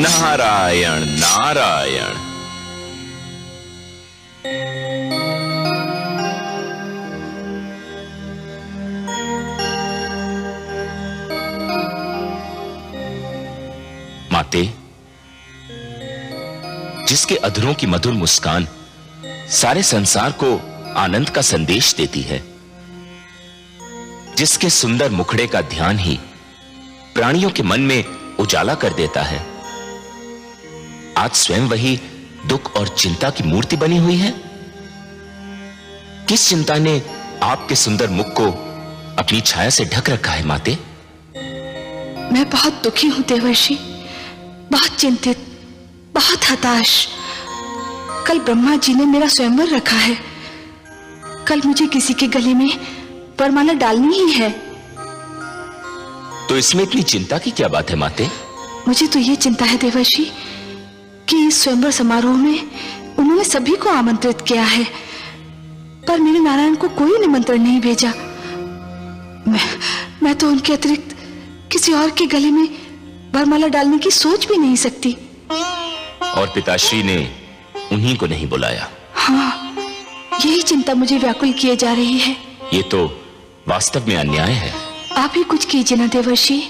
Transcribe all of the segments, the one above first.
नारायण नारायण। माते, जिसके अधरों की मधुर मुस्कान सारे संसार को आनंद का संदेश देती है, जिसके सुंदर मुखड़े का ध्यान ही प्राणियों के मन में उजाला कर देता है, आज स्वयं वही दुख और चिंता की मूर्ति बनी हुई है। किस चिंता ने आपके सुंदर मुख को अपनी छाया से ढक रखा है माते? मैं बहुत दुखी हूं देवर्षि, बहुत चिंतित, बहुत हताश। कल ब्रह्मा जी ने मेरा स्वयंवर रखा है। कल मुझे किसी के गले में वरमाला डालनी ही है। तो इसमें इतनी चिंता की क्या बात है माते? मुझे तो ये चिंता है देवर्षि कि इस स्वयंवर समारोह में उन्होंने सभी को आमंत्रित किया है, पर मेरे नारायण को कोई निमंत्रण नहीं भेजा। मैं तो उनके अतिरिक्त किसी और के गले में वरमाला डालने की सोच भी नहीं सकती। और पिताश्री ने उन्हीं को नहीं बुलाया? हाँ, यही चिंता मुझे व्याकुल किए जा रही है। ये तो वास्तव में अन्याय है। आप ही कुछ कीजिए ना देवर्षि।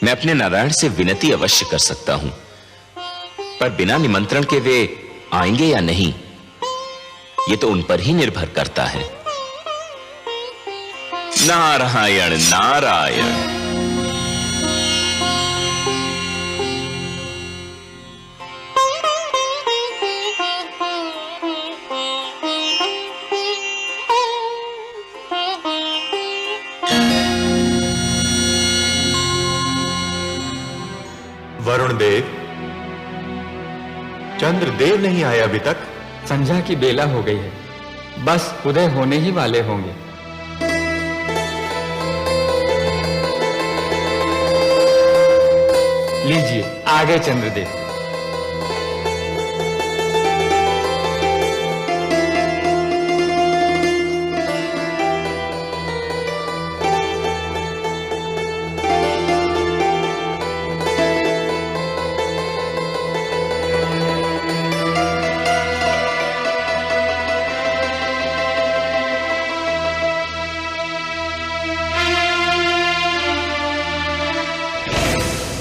मैं अपने नारायण से विनती अवश्य कर सकता हूं, पर बिना निमंत्रण के वे आएंगे या नहीं, ये तो उन पर ही निर्भर करता है। नारायण नारायण। वरुण देव, चंद्रदेव नहीं आया अभी तक? संध्या की बेला हो गई है, बस उदय होने ही वाले होंगे। लीजिए, आ गए चंद्रदेव।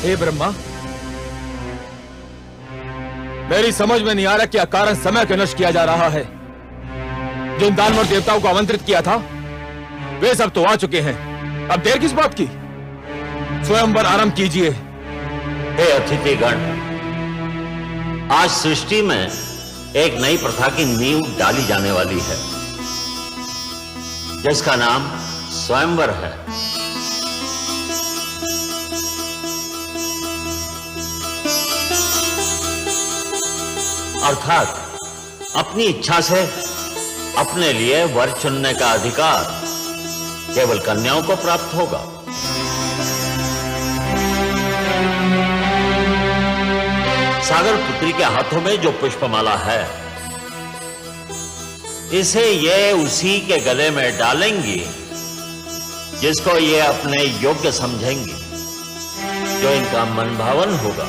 हे ब्रह्मा, मेरी समझ में नहीं आ रहा क्या कारण समय को नष्ट किया जा रहा है। जिन दानवर देवताओं को आमंत्रित किया था वे सब तो आ चुके हैं, अब देर किस बात की? स्वयंवर आरंभ कीजिए। हे अतिथिगण, आज सृष्टि में एक नई प्रथा की नींव डाली जाने वाली है, जिसका नाम स्वयंवर है। अर्थात अपनी इच्छा से अपने लिए वर चुनने का अधिकार केवल कन्याओं को प्राप्त होगा। सागर पुत्री के हाथों में जो पुष्पमाला है, इसे ये उसी के गले में डालेंगी जिसको ये अपने योग्य समझेंगी, जो इनका मन भावन होगा।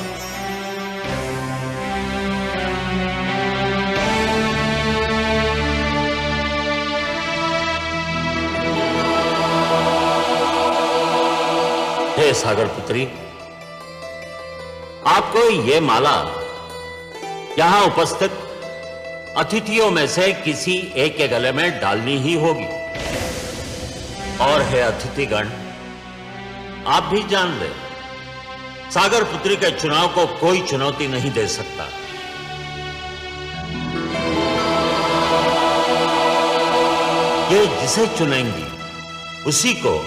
हे सागर पुत्री, आपको ये माला यहां उपस्थित अतिथियों में से किसी एक के गले में डालनी ही होगी। और हे अतिथिगण, आप भी जान ले, सागर पुत्री के चुनाव को कोई चुनौती नहीं दे सकता। ये जिसे चुनेंगी उसी को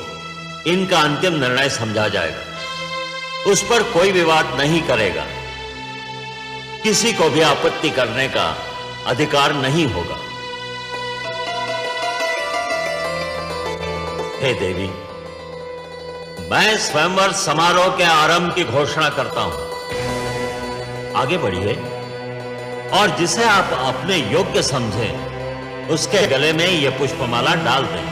इनका अंतिम निर्णय समझा जाएगा। उस पर कोई विवाद नहीं करेगा, किसी को भी आपत्ति करने का अधिकार नहीं होगा। हे देवी, मैं स्वयंवर समारोह के आरंभ की घोषणा करता हूं। आगे बढ़िए और जिसे आप अपने योग्य समझें उसके गले में यह पुष्पमाला डाल दें।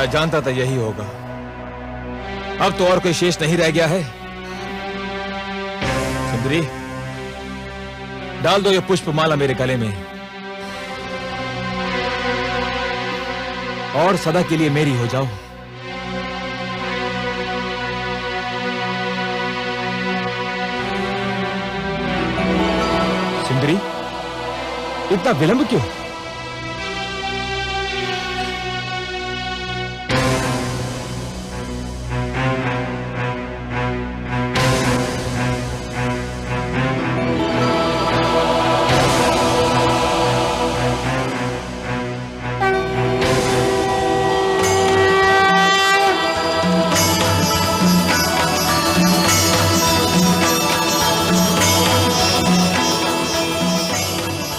मैं जानता था यही होगा। अब तो और कोई शेष नहीं रह गया है। सुंदरी, डाल दो ये पुष्पमाला मेरे गले में और सदा के लिए मेरी हो जाओ। सुंदरी, इतना विलंब क्यों?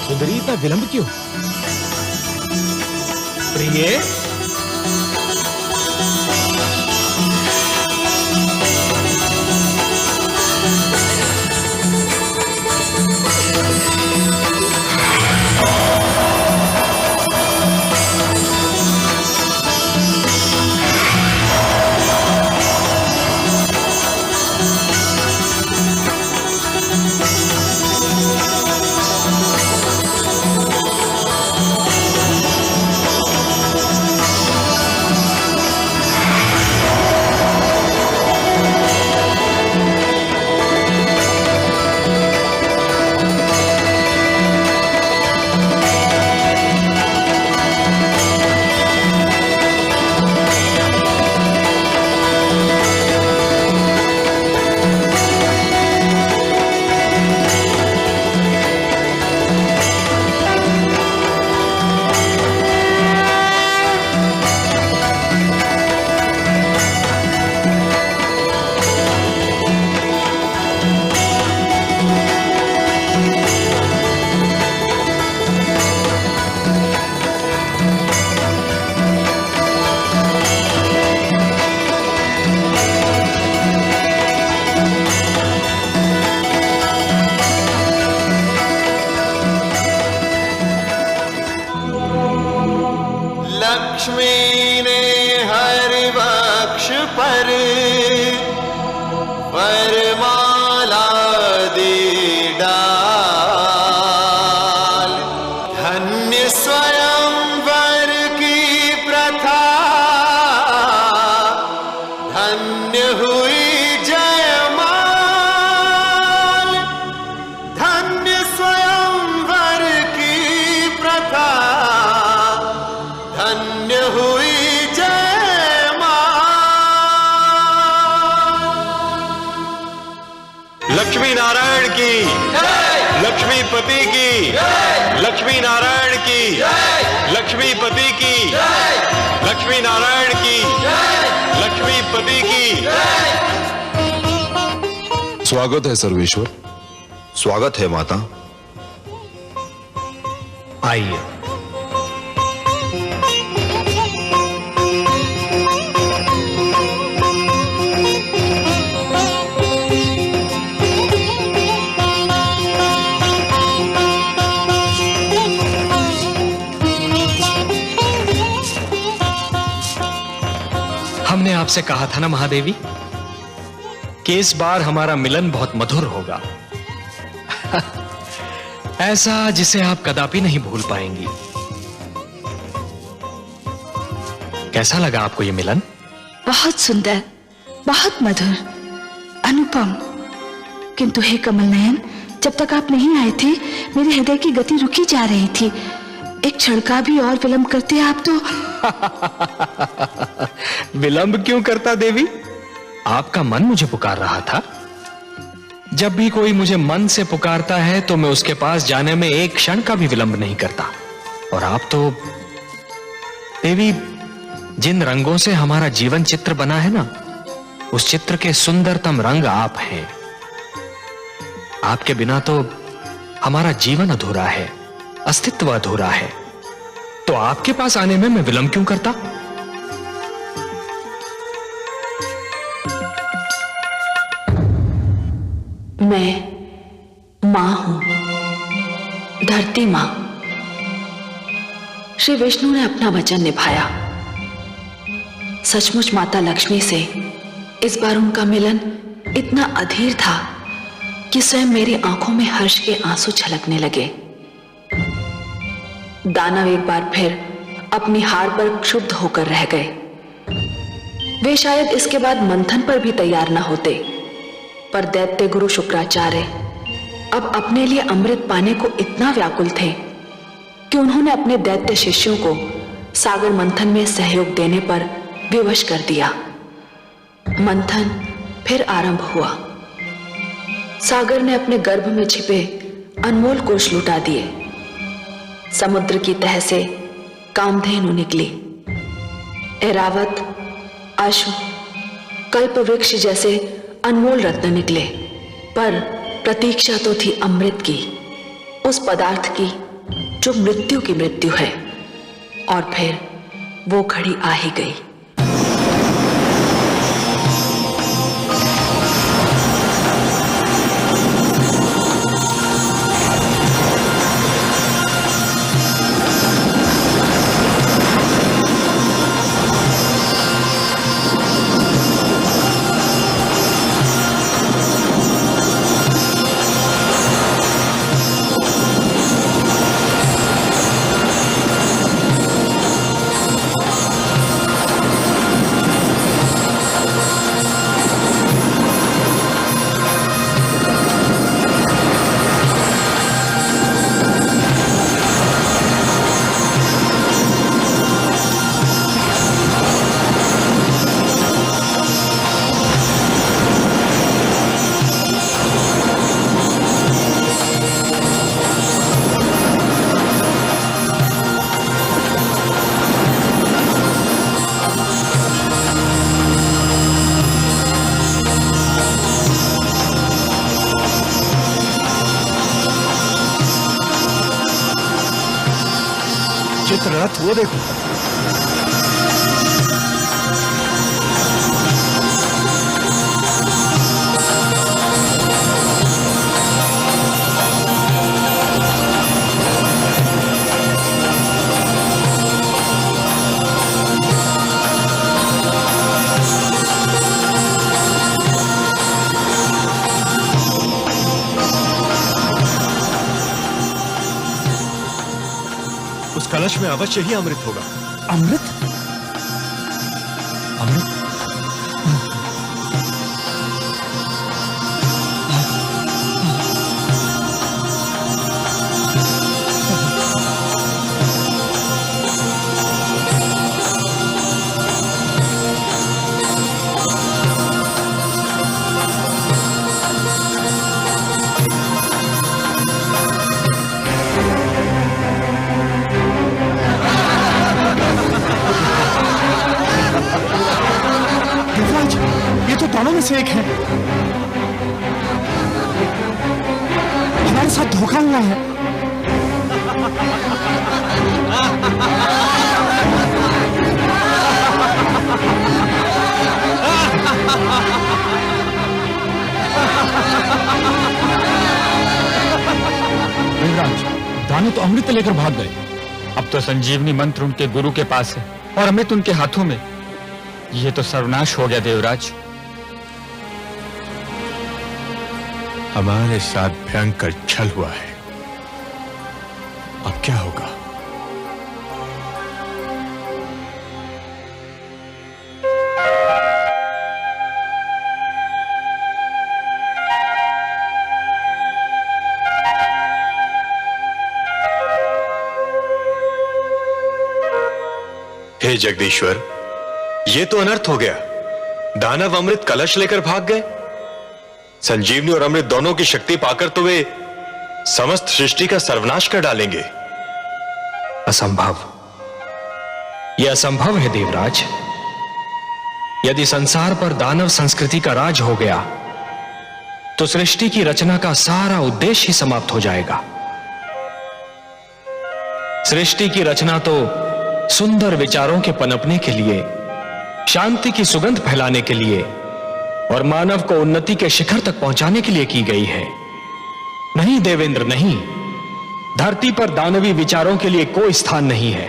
सुंदरी, इतना विलंब क्यों? प्रिय, लक्ष्मी ने हर वक्ष पर वरमाला दी डाल। धन्य स्वयंवर की प्रथा, धन्य हुई जयमाल। धन्य स्वयंवर की प्रथा, धन्य हुई जयमाल। लक्ष्मी नारायण की, लक्ष्मीपति की, लक्ष्मी नारायण की, लक्ष्मीपति की, लक्ष्मी नारायण की, लक्ष्मीपति की। स्वागत है सर्वेश्वर। स्वागत है माता। आइए। हमने आपसे कहा था ना महादेवी कि इस बार हमारा मिलन बहुत मधुर होगा। ऐसा जिसे आप कदापि नहीं भूल पाएंगी। कैसा लगा आपको ये मिलन? बहुत सुंदर, बहुत मधुर, अनुपम। किंतु हे कमल नयन, जब तक आप नहीं आए थे मेरे हृदय की गति रुकी जा रही थी। एक क्षण का भी और विलंब करते आप तो। विलंब क्यों करता देवी? आपका मन मुझे पुकार रहा था। जब भी कोई मुझे मन से पुकारता है तो मैं उसके पास जाने में एक क्षण का भी विलंब नहीं करता। और आप तो देवी, जिन रंगों से हमारा जीवन चित्र बना है ना, उस चित्र के सुंदरतम रंग आप हैं। आपके बिना तो हमारा जीवन अधूरा है, अस्तित्व अधूरा है। तो आपके पास आने में मैं विलंब क्यों करता? मैं मां हूं, धरती मां। श्री विष्णु ने अपना वचन निभाया। सचमुच माता लक्ष्मी से इस बार उनका मिलन इतना अधीर था कि स्वयं मेरी आंखों में हर्ष के आंसू छलकने लगे। दानव एक बार फिर अपनी हार पर क्षुब्ध होकर रह गए। वे शायद इसके बाद मंथन पर भी तैयार न होते, पर दैत्य गुरु शुक्राचार्य अब अपने लिए अमृत पाने को इतना व्याकुल थे कि उन्होंने अपने दैत्य शिष्यों को सागर मंथन में सहयोग देने पर विवश कर दिया। मंथन फिर आरंभ हुआ। सागर ने अपने गर्भ में छिपे अनमोल कोष लुटा दिए। समुद्र की तह से कामधेनु निकली। ऐरावत, अश्व, कल्प वृक्ष जैसे अनमोल रत्न निकले, पर प्रतीक्षा तो थी अमृत की, उस पदार्थ की जो मृत्यु की मृत्यु है। और फिर वो घड़ी आ ही गई। चित्ररथ वो देखो। उस कलश में अवश्य ही अमृत होगा। अमृत? अमृत? दोनों में से एक है। हमारे साथ धोखा हुआ है। देवराज, दानव तो अमृत लेकर भाग गए। अब तो संजीवनी मंत्र उनके गुरु के पास है और अमृत उनके हाथों में। यह तो सर्वनाश हो गया देवराज। हमारे साथ भयंकर छल हुआ है। अब क्या होगा? हे जगदीश्वर, ये तो अनर्थ हो गया। दानव अमृत कलश लेकर भाग गए। संजीवनी और अमृत दोनों की शक्ति पाकर तो वे समस्त सृष्टि का सर्वनाश कर डालेंगे। असंभव। यह असंभव है देवराज। यदि संसार पर दानव संस्कृति का राज हो गया तो सृष्टि की रचना का सारा उद्देश्य ही समाप्त हो जाएगा। सृष्टि की रचना तो सुंदर विचारों के पनपने के लिए, शांति की सुगंध फैलाने के लिए और मानव को उन्नति के शिखर तक पहुंचाने के लिए की गई है। नहीं देवेंद्र, नहीं। धरती पर दानवी विचारों के लिए कोई स्थान नहीं है।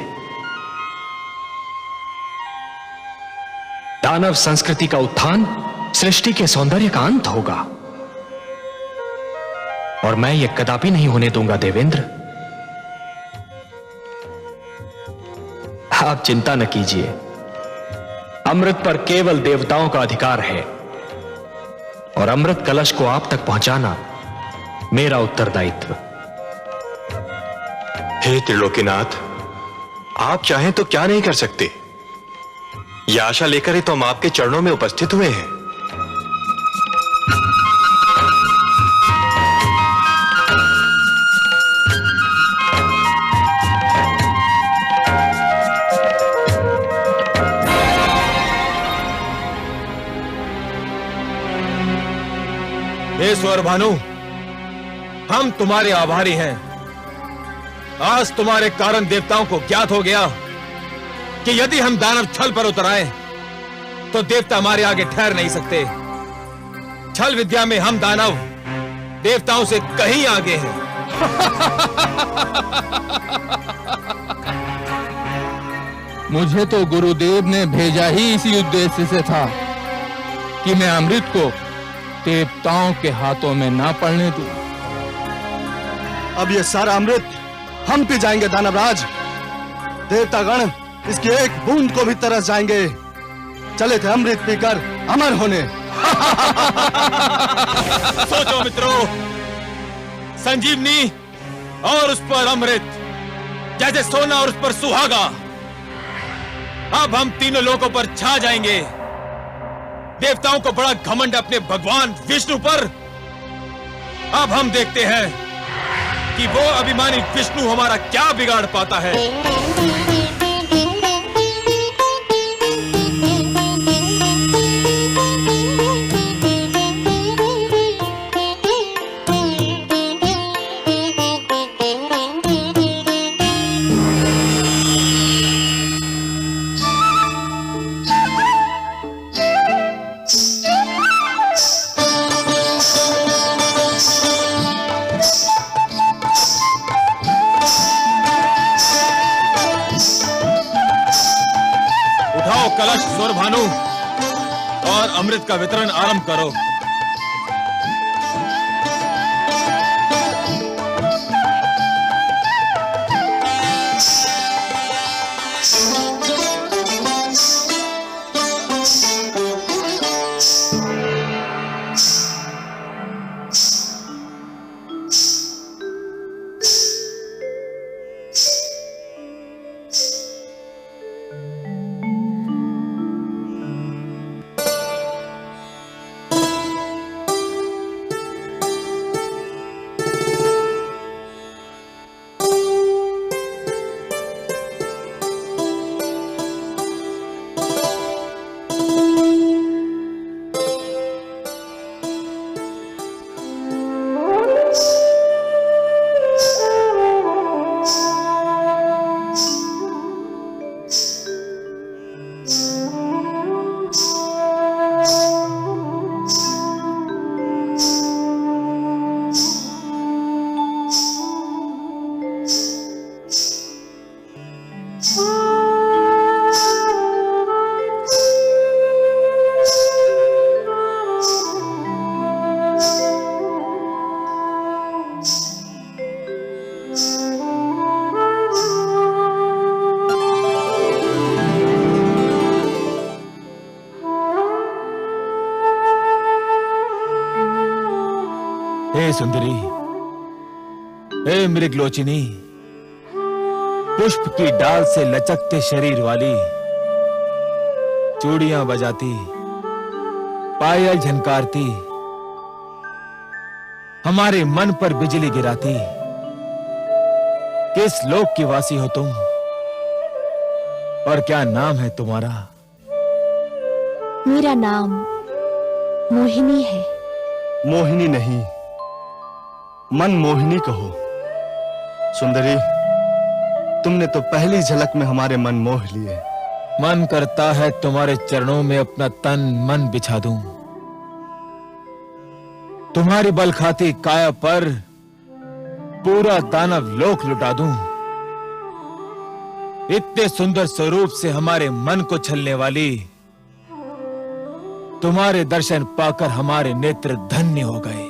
दानव संस्कृति का उत्थान सृष्टि के सौंदर्य का अंत होगा, और मैं यह कदापि नहीं होने दूंगा देवेंद्र। आप चिंता न कीजिए, अमृत पर केवल देवताओं का अधिकार है, और अमृत कलश को आप तक पहुंचाना मेरा उत्तरदायित्व। हे त्रिलोकीनाथ, आप चाहें तो क्या नहीं कर सकते। यह आशा लेकर ही तो हम आपके चरणों में उपस्थित हुए हैं। हे स्वर भानु, हम तुम्हारे आभारी हैं। आज तुम्हारे कारण देवताओं को ज्ञात हो गया कि यदि हम दानव छल पर उतर आए तो देवता हमारे आगे ठहर नहीं सकते। छल विद्या में हम दानव देवताओं से कहीं आगे हैं। मुझे तो गुरुदेव ने भेजा ही इसी उद्देश्य से था कि मैं अमृत को देवताओं के हाथों में ना पड़ने दूं। अब ये सारा अमृत हम पी जाएंगे दानवराज। देवतागण इसकी एक बूंद को भी तरस जाएंगे। चले थे अमृत पीकर अमर होने। सोचो मित्रों, संजीवनी और उस पर अमृत, जैसे सोना और उस पर सुहागा। अब हम तीनों लोगों पर छा जाएंगे। देवताओं को बड़ा घमंड अपने भगवान विष्णु पर। अब हम देखते हैं कि वो अभिमानी विष्णु हमारा क्या बिगाड़ पाता है। कलश स्वर भानु और अमृत का वितरण आरंभ करो। हे सुंदरी, हे मृगलोचिनी, पुष्प की डाल से लचकते शरीर वाली, चूड़ियां बजाती, पायल झनकारती, हमारे मन पर बिजली गिराती, किस लोक की वासी हो तुम और क्या नाम है तुम्हारा? मेरा नाम मोहिनी है। मोहिनी नहीं, मन मोहिनी कहो। सुंदरी, तुमने तो पहली झलक में हमारे मन मोह लिए। मन करता है तुम्हारे चरणों में अपना तन मन बिछा दूं, तुम्हारी बल खाती काया पर पूरा दानव लोक लुटा दूं। इतने सुंदर स्वरूप से हमारे मन को छलने वाली तुम्हारे दर्शन पाकर हमारे नेत्र धन्य हो गए।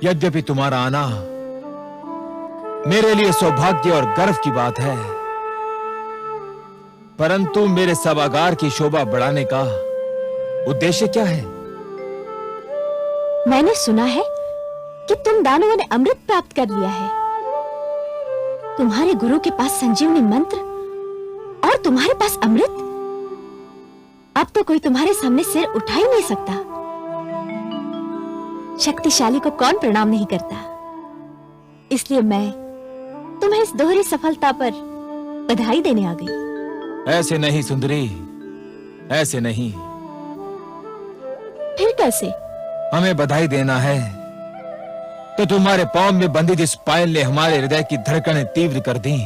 यद्यपि तुम्हारा आना मेरे लिए सौभाग्य और गर्व की बात है, परंतु मेरे सभागार की शोभा बढ़ाने का उद्देश्य क्या है? मैंने सुना है कि तुम दानवों ने अमृत प्राप्त कर लिया है। तुम्हारे गुरु के पास संजीवनी मंत्र और तुम्हारे पास अमृत। अब तो कोई तुम्हारे सामने सिर उठा ही नहीं सकता। शक्तिशाली को कौन प्रणाम नहीं करता। इसलिए मैं तुम्हें इस दोहरी सफलता पर बधाई देने आ गई। ऐसे नहीं सुंदरी, ऐसे नहीं। फिर कैसे? हमें बधाई देना है तो तुम्हारे पांव में बंधी जिस पायल ने हमारे हृदय की धड़कनें तीव्र कर दी,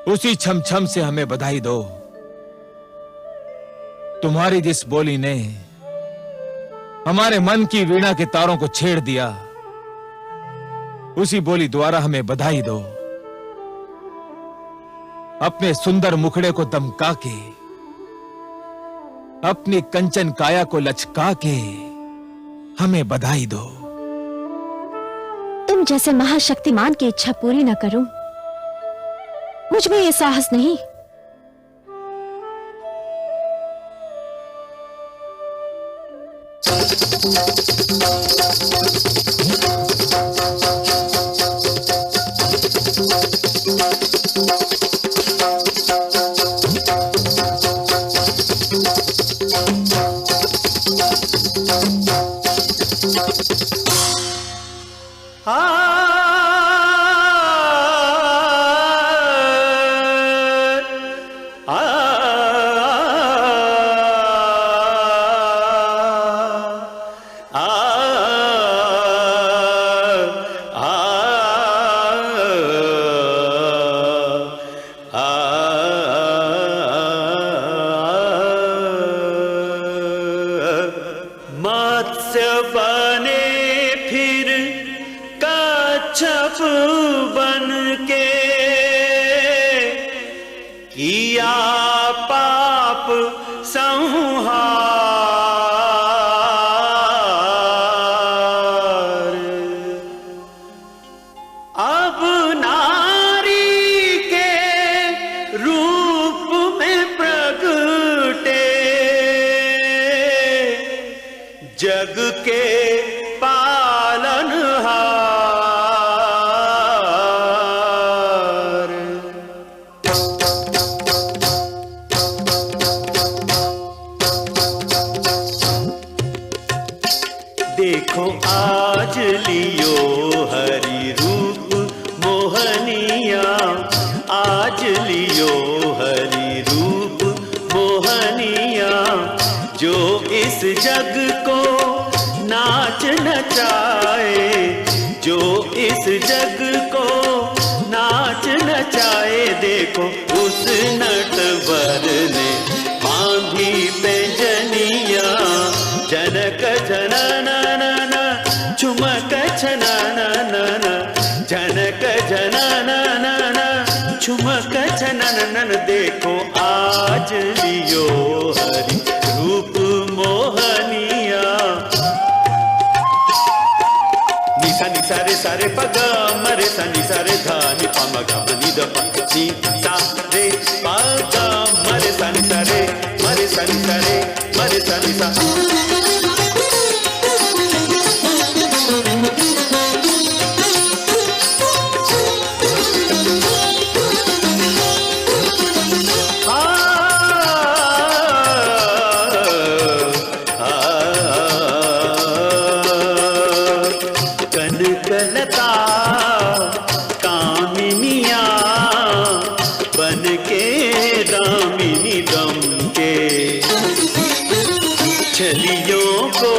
उसी छम छम से हमें बधाई दो। तुम्हारी जिस बोली ने हमारे मन की वीणा के तारों को छेड़ दिया, उसी बोली द्वारा हमें बधाई दो। अपने सुंदर मुखड़े को दमका के, अपनी कंचन काया को लचका के हमें बधाई दो। तुम जैसे महाशक्तिमान की इच्छा पूरी न करूं, मुझ में यह साहस नहीं। मत्स्य बने फिर कच्छप बन के, किया पाप संहार। अब नारी के रूप में प्रगटे, जग के पालनहार। देखो आज लियो हरि रूप मोहनिया, आज लियो हरि रूप मोहनिया, जो इस जग को नाच नचाए, जो इस जग को नाच नचाए। देखो उस नटवर ने बांधी पैंजनिया, जनक जननन झुमक छननन, जनक जननन झुमक छननन। देखो आज लियो हरि रूप मोहनिया। निसा निसा रे सारे पग मरे सा निसा रे धा नि पा म ग म नि द प नि सा रे पग मरे सा निसा रे मरे सा निसा रे मरे सा निसा। कनकलता कामिनिया बन के दामिनी दम के, छलियों को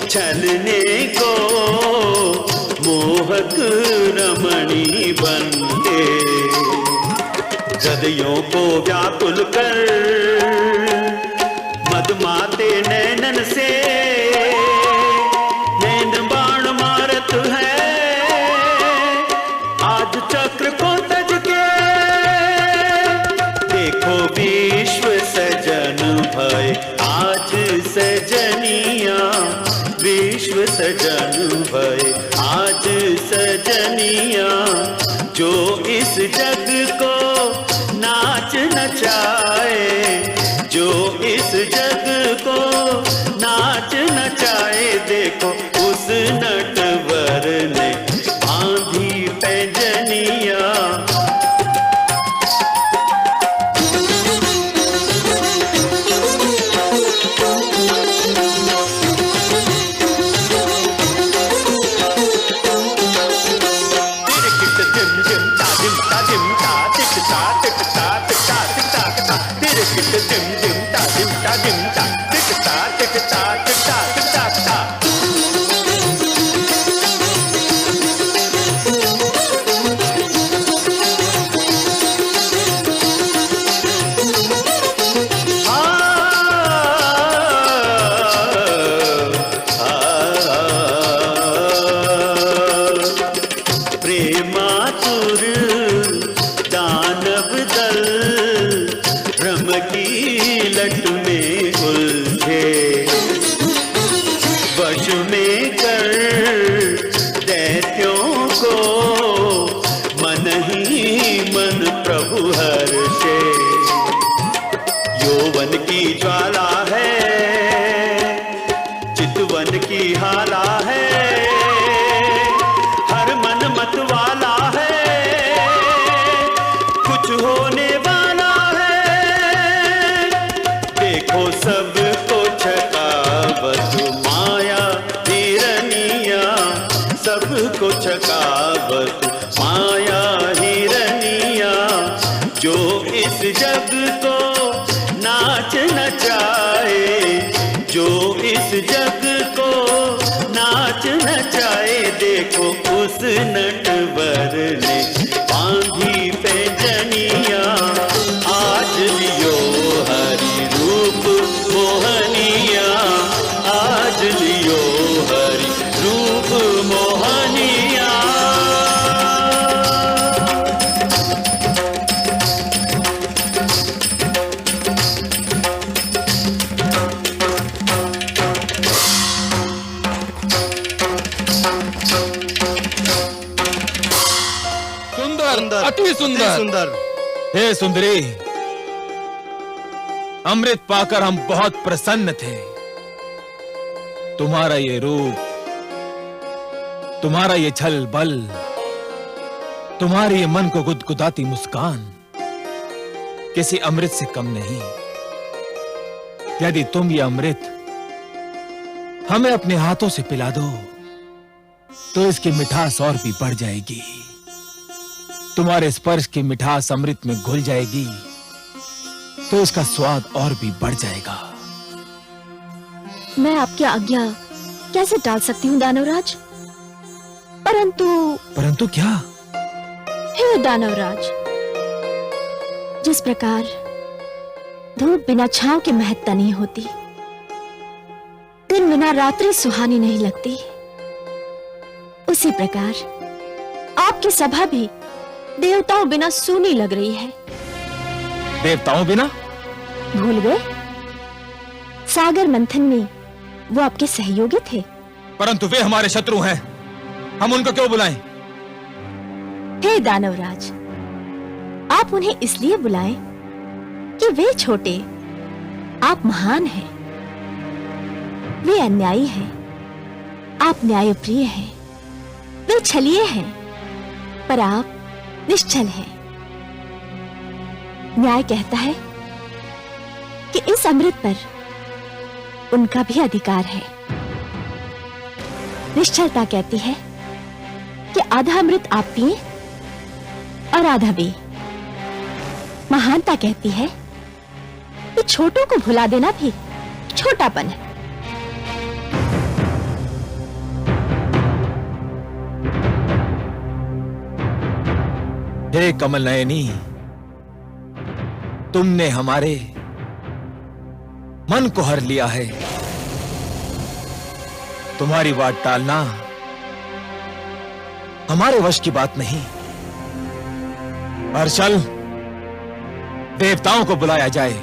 छलने को मोहक रमणी बन के, हृदयों को व्याकुल कर मदमाते नैनन से नैन बाण मारत है। आज चक्र को तज के देखो विश्व सजन सजन भय आज सजनिया, जो इस जग को नाच नचाए, जो इस जग को नाच नचाए। देखो उस नटवर ने बांधी पैंजनिया, प्रेमातुर दानव दल भ्रम की लट में उलझे, वश में कर दैत्यों को मन ही मन प्रभु हर्षे। यौवन की ज्वाला है, चितवन की हाला है, हर मन मत वाला है, कुछ होने वाला है। देखो सबको छकावत माया हिरनिया, सबको छकावत माया हिरनिया, जो इस जग को नाच नचाए, जो इस जग को नाच नचाए। देखो उस नटवर ने बांधी पैंजनिया, आज लियो हरि रूप मोहनिया, आज लियो हरि रूप मोहनिया। अति सुंदर, सुंदर। हे सुंदरी, अमृत पाकर हम बहुत प्रसन्न थे। तुम्हारा ये रूप, तुम्हारा ये छल बल, तुम्हारी ये मन को गुदगुदाती मुस्कान किसी अमृत से कम नहीं। यदि तुम ये अमृत हमें अपने हाथों से पिला दो तो इसकी मिठास और भी बढ़ जाएगी। तुम्हारे स्पर्श की मिठास अमृत में घुल जाएगी तो इसका स्वाद और भी बढ़ जाएगा। मैं आपकी आज्ञा कैसे टाल सकती हूँ दानवराज? परंतु क्या? हे दानवराज, जिस प्रकार धूप बिना छांव के महकता नहीं होती, दिन बिना रात्रि सुहानी नहीं लगती, उसी प्रकार आपकी सभा भी देवताओं बिना सूनी लग रही है। देवताओं बिना? भूल गए? सागर मंथन में वो आपके सहयोगी थे। परंतु वे हमारे शत्रु हैं, हम उनको क्यों बुलाएं? हे दानवराज, आप उन्हें इसलिए बुलाएं कि वे छोटे, आप महान हैं। वे अन्यायी हैं, आप न्यायप्रिय हैं। वे छलिए हैं, पर आप निश्चल हैं। न्याय कहता है कि इस अमृत पर उनका भी अधिकार है। निश्चलता कहती है कि आधा अमृत आप पिए और आधा वे। महानता कहती है कि छोटों को भुला देना भी छोटापन है। हे कमल नयनी, तुमने हमारे मन को हर लिया है। तुम्हारी बात टालना हमारे वश की बात नहीं। पर चल, देवताओं को बुलाया जाए।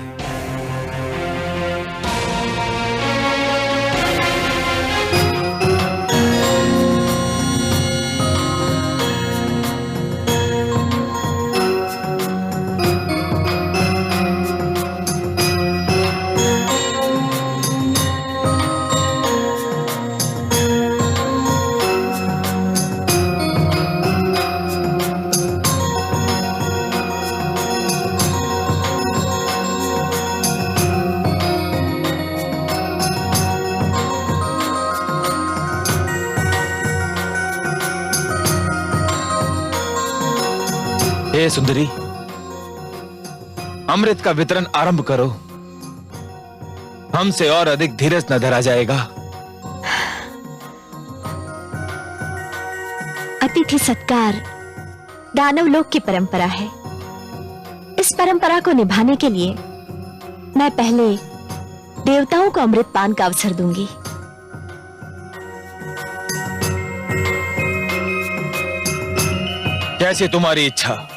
हे सुंदरी, अमृत का वितरण आरंभ करो। हमसे और अधिक धीरज न धरा जाएगा। अतिथि सत्कार दानव लोक की परंपरा है। इस परंपरा को निभाने के लिए मैं पहले देवताओं को अमृत पान का अवसर दूंगी। कैसे तुम्हारी इच्छा।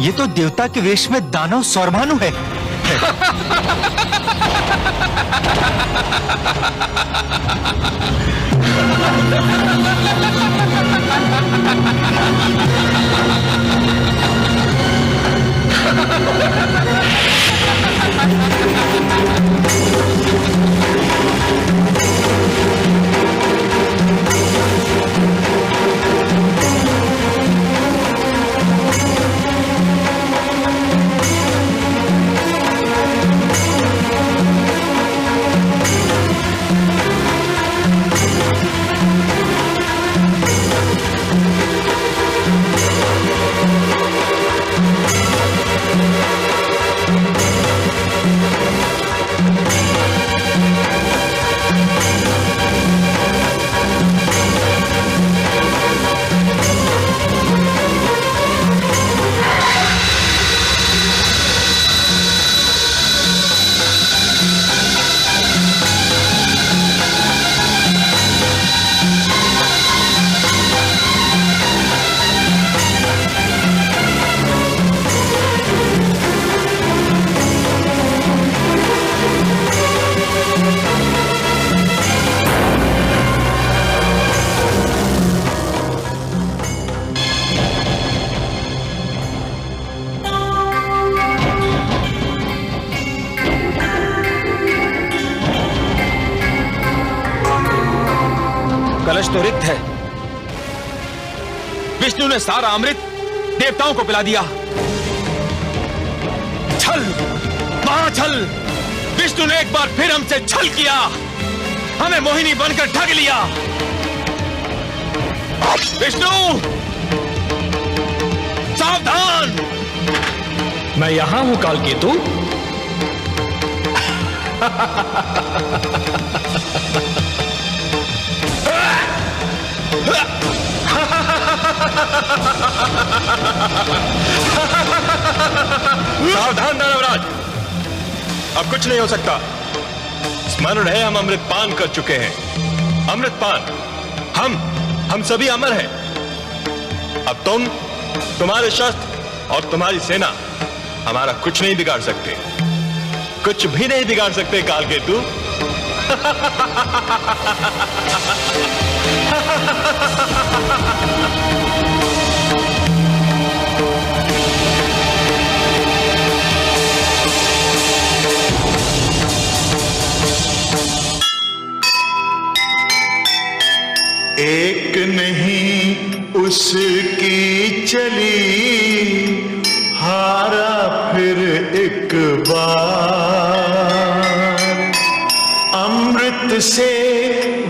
ये तो देवता के वेश में दानव सौरभानु है। कलश तो रिक्त है। विष्णु ने सारा अमृत देवताओं को पिला दिया। छल, महाछल। विष्णु ने एक बार फिर हमसे छल किया, हमें मोहिनी बनकर ठग लिया। विष्णु, सावधान। मैं यहां हूं कालकेतु। सावधान दानवराज, अब कुछ नहीं हो सकता। स्मरण है हम अमृतपान कर चुके हैं। अमृतपान, हम सभी अमर हैं। अब तुम्हारे शस्त्र और तुम्हारी सेना हमारा कुछ नहीं बिगाड़ सकते, कुछ भी नहीं बिगाड़ सकते कालकेतु। एक नहीं उसकी चली, हारा फिर एक बार। अमृत से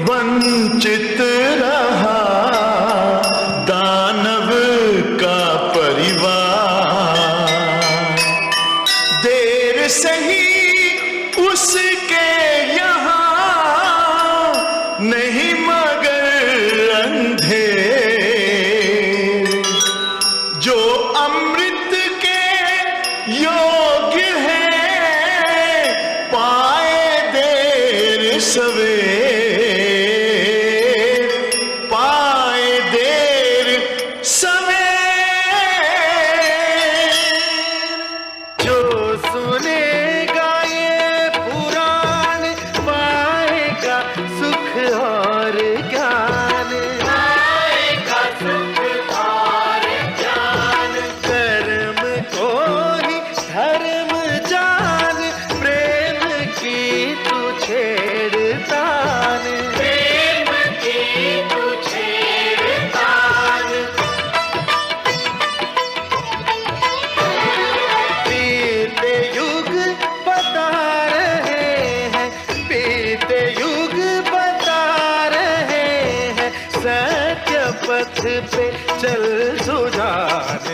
वंचित रहा दानव का परिवार। देर सही उसके यहाँ नहीं मगर अंधेर, जो अमृत के योग्य है पाए देर सवेर, पाए देर सवेर। जो सुनेगा ये पुराण पाएगा सुख और ज्ञान, पाएगा सुख और ज्ञान। कर्म को ही धर्म जान, प्रेम की तू छेड़तान, प्रेम की तू छेड़तान। बीते युग बता रहे हैं, बीते युग बता रहे हैं, सत्य पथ पे चल सुजान।